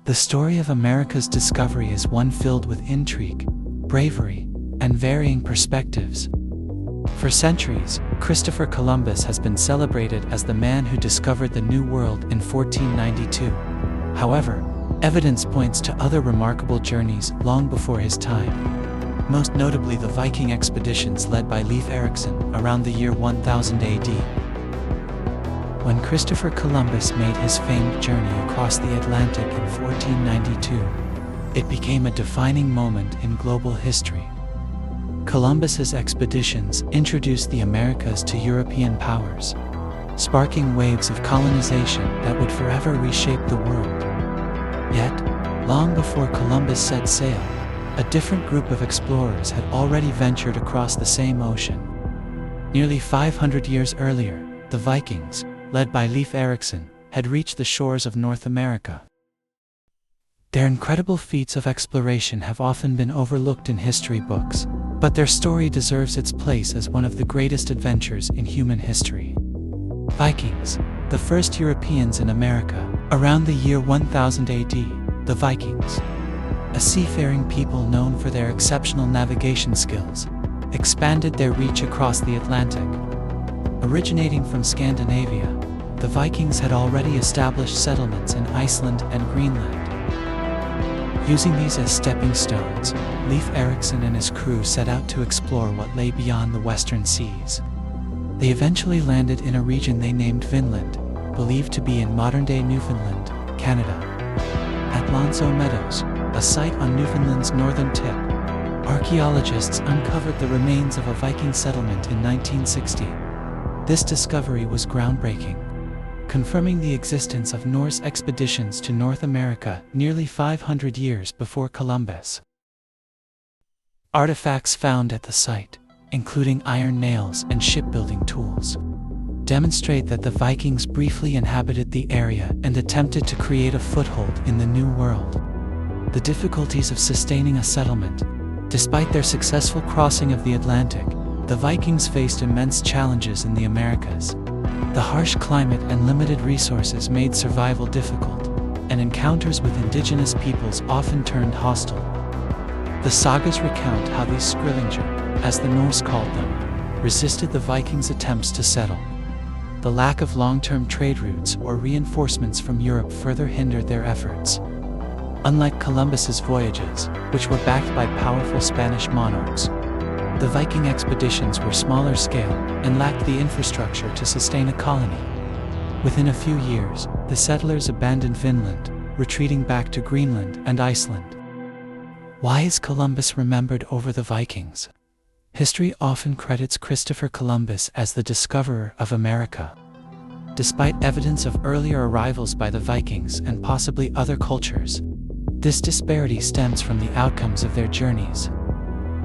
The story of America's discovery is one filled with intrigue, bravery, and varying perspectives. For centuries, Christopher Columbus has been celebrated as the man who discovered the New World in 1492. However, evidence points to other remarkable journeys long before his time, most notably the Viking expeditions led by Leif Erikson around the year 1000 AD. When Christopher Columbus made his famed journey across the Atlantic in 1492, it became a defining moment in global history. Columbus's expeditions introduced the Americas to European powers, sparking waves of colonization that would forever reshape the world. Yet, long before Columbus set sail, a different group of explorers had already ventured across the same ocean. Nearly 500 years earlier, the Vikings, led by Leif Erikson, had reached the shores of North America. Their incredible feats of exploration have often been overlooked in history books, but their story deserves its place as one of the greatest adventures in human history. Vikings, the first Europeans in America, around the year 1000 AD, the Vikings, a seafaring people known for their exceptional navigation skills, expanded their reach across the Atlantic. Originating from Scandinavia, the Vikings had already established settlements in Iceland and Greenland. Using these as stepping stones, Leif Erikson and his crew set out to explore what lay beyond the western seas. They eventually landed in a region they named Vinland, believed to be in modern-day Newfoundland, Canada. At Lonzo Meadows, a site on Newfoundland's northern tip, archaeologists uncovered the remains of a Viking settlement in 1960. This discovery was groundbreaking, confirming the existence of Norse expeditions to North America nearly 500 years before Columbus. Artifacts found at the site, including iron nails and shipbuilding tools, demonstrate that the Vikings briefly inhabited the area and attempted to create a foothold in the New World. The difficulties of sustaining a settlement. Despite their successful crossing of the Atlantic, the Vikings faced immense challenges in the Americas. The harsh climate and limited resources made survival difficult, and encounters with indigenous peoples often turned hostile. The sagas recount how these Skrýlingar, as the Norse called them, resisted the Vikings' attempts to settle. The lack of long-term trade routes or reinforcements from Europe further hindered their efforts. Unlike Columbus's voyages, which were backed by powerful Spanish monarchs, the Viking expeditions were smaller scale and lacked the infrastructure to sustain a colony. Within a few years, the settlers abandoned Vinland, retreating back to Greenland and Iceland. Why is Columbus remembered over the Vikings? History often credits Christopher Columbus as the discoverer of America. Despite evidence of earlier arrivals by the Vikings and possibly other cultures, this disparity stems from the outcomes of their journeys.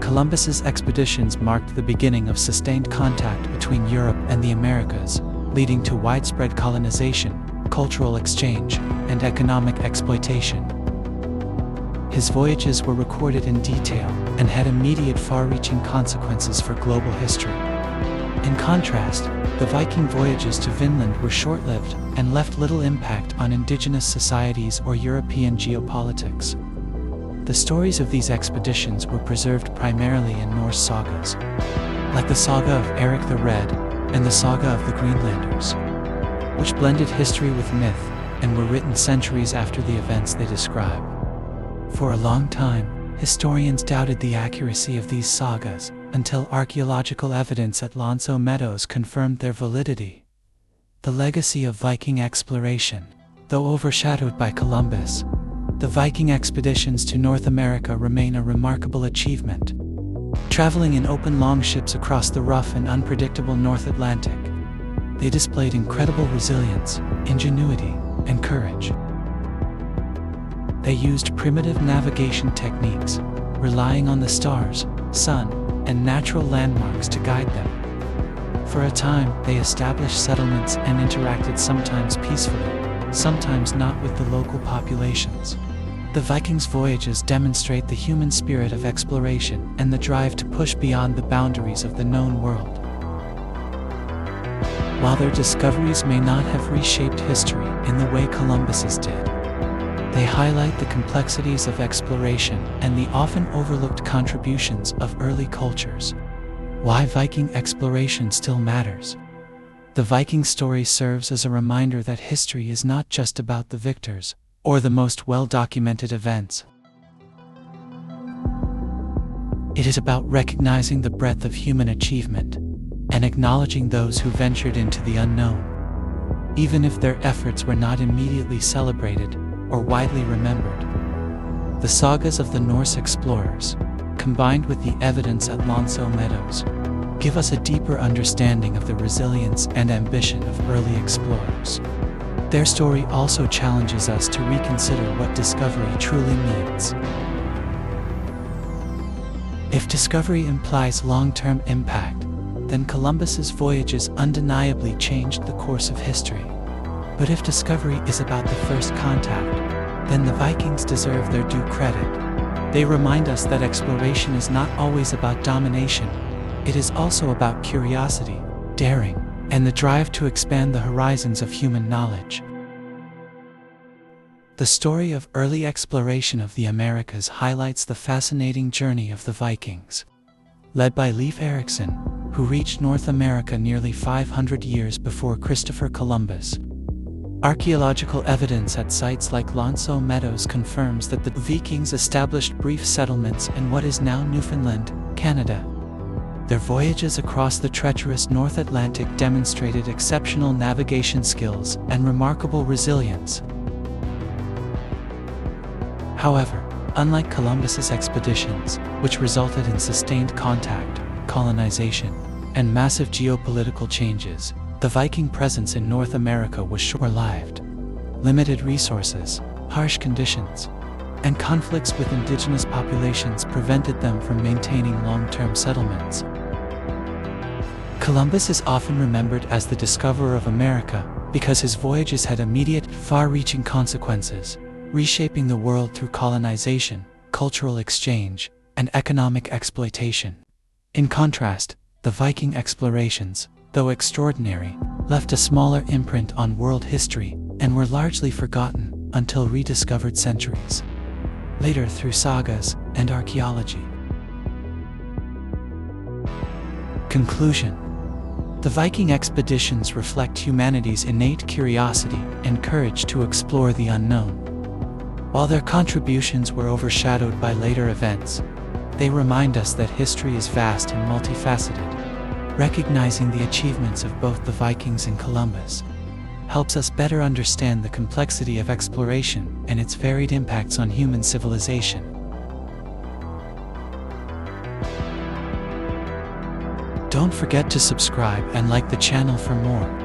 Columbus's expeditions marked the beginning of sustained contact between Europe and the Americas, leading to widespread colonization, cultural exchange, and economic exploitation. His voyages were recorded in detail and had immediate far-reaching consequences for global history. In contrast, the Viking voyages to Vinland were short-lived and left little impact on indigenous societies or European geopolitics. The stories of these expeditions were preserved primarily in Norse sagas, like the saga of Eric the Red and the saga of the Greenlanders, which blended history with myth and were written centuries after the events they describe. For a long time, historians doubted the accuracy of these sagas until archaeological evidence at Lonzo Meadows confirmed their validity. The legacy of Viking exploration, though overshadowed by Columbus, the Viking expeditions to North America remain a remarkable achievement. Traveling in open longships across the rough and unpredictable North Atlantic, they displayed incredible resilience, ingenuity, and courage. They used primitive navigation techniques, relying on the stars, sun, and natural landmarks to guide them. For a time, they established settlements and interacted sometimes peacefully, sometimes not with the local populations. The Vikings' voyages demonstrate the human spirit of exploration and the drive to push beyond the boundaries of the known world. While their discoveries may not have reshaped history in the way Columbus's did, They highlight the complexities of exploration and the often overlooked contributions of early cultures. Why Viking exploration still matters. The Viking story serves as a reminder that history is not just about the victors or the most well-documented events. It is about recognizing the breadth of human achievement and acknowledging those who ventured into the unknown, even if their efforts were not immediately celebrated or widely remembered. The sagas of the Norse explorers, combined with the evidence at Lonso Meadows, give us a deeper understanding of the resilience and ambition of early explorers. Their story also challenges us to reconsider what discovery truly means. If discovery implies long-term impact, then Columbus's voyages undeniably changed the course of history. But if discovery is about the first contact, then the Vikings deserve their due credit. They remind us that exploration is not always about domination. It is also about curiosity, daring, and the drive to expand the horizons of human knowledge. The story of early exploration of the Americas highlights the fascinating journey of the Vikings. Led by Leif Erikson, who reached North America nearly 500 years before Christopher Columbus. Archaeological evidence at sites like Lonso Meadows confirms that the Vikings established brief settlements in what is now Newfoundland, Canada. Their voyages across the treacherous North Atlantic demonstrated exceptional navigation skills and remarkable resilience. However, unlike Columbus's expeditions, which resulted in sustained contact, colonization, and massive geopolitical changes, the Viking presence in North America was short-lived. Limited resources, harsh conditions, and conflicts with indigenous populations prevented them from maintaining long-term settlements. Columbus is often remembered as the discoverer of America because his voyages had immediate, far-reaching consequences, reshaping the world through colonization, cultural exchange, and economic exploitation. In contrast, the Viking explorations, though extraordinary, left a smaller imprint on world history and were largely forgotten until rediscovered centuries later through sagas and archaeology. Conclusion. The Viking expeditions reflect humanity's innate curiosity and courage to explore the unknown. While their contributions were overshadowed by later events, they remind us that history is vast and multifaceted. Recognizing the achievements of both the Vikings and Columbus helps us better understand the complexity of exploration and its varied impacts on human civilization. Don't forget to subscribe and like the channel for more.